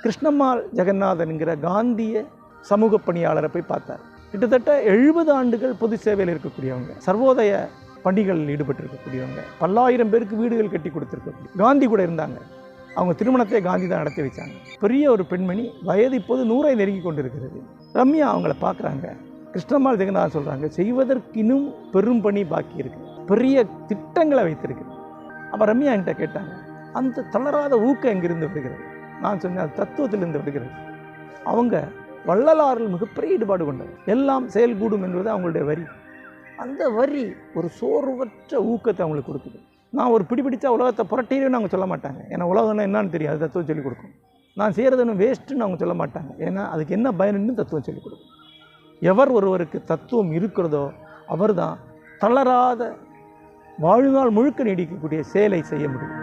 கிருஷ்ணம்மாள் ஜெகநாதன்கிற காந்திய சமூக பணியாளரை போய் பார்த்தார். கிட்டத்தட்ட 70 ஆண்டுகள் பொது சேவையில் இருக்கக்கூடியவங்க, சர்வோதய பணிகளில் ஈடுபட்டிருக்கக்கூடியவங்க, பல்லாயிரம் பேருக்கு வீடுகள் கட்டி கொடுத்துருக்கக்கூடிய காந்தி கூட இருந்தாங்க. அவங்க திருமணத்தை காந்தி தான் நடத்தி வச்சாங்க. பெரிய ஒரு பெண்மணி, வயது இப்போது 100 நெருங்கி கொண்டிருக்கிறது. ரம்யா அவங்கள பார்க்குறாங்க. கிருஷ்ணம்மாள் ஜெகநாதன் சொல்கிறாங்க, செய்வதற்கு இன்னும் பெரும் பணி பாக்கி இருக்குது, பெரிய திட்டங்களை வைத்திருக்கு. அப்போ ரம்யா என்கிட்ட கேட்டாங்க, அந்த தளராத ஊக்கம் எங்கிருந்து வருகிறது? நான் சொன்னேன், அது தத்துவத்திலிருந்து வருகிறது. அவங்க வள்ளலாரில் மிகப்பெரிய ஈடுபாடு கொண்டது, எல்லாம் செயல்கூடும் என்பது அவங்களுடைய வரி. அந்த வரி ஒரு சோர்வற்ற ஊக்கத்தை அவங்களுக்கு கொடுக்குது. நான் ஒரு பிடிச்சா உலகத்தை புரட்டிடுன்னு அவங்க சொல்ல மாட்டாங்க. ஏன்னா உலகம்னா என்னன்னு தெரியும், அது தத்துவம் சொல்லிக் கொடுக்கும். நான் செய்கிறது ஒன்றும் வேஸ்ட்டுன்னு அவங்க சொல்ல மாட்டாங்க. ஏன்னா அதுக்கு என்ன பயனுன்னு தத்துவம் சொல்லிக் கொடுக்கும். எவர் ஒருவருக்கு தத்துவம் இருக்கிறதோ அவர் தான் தளராத வாழ்நாள் முழுக்க நீடிக்கக்கூடிய செயலை செய்ய முடியும்.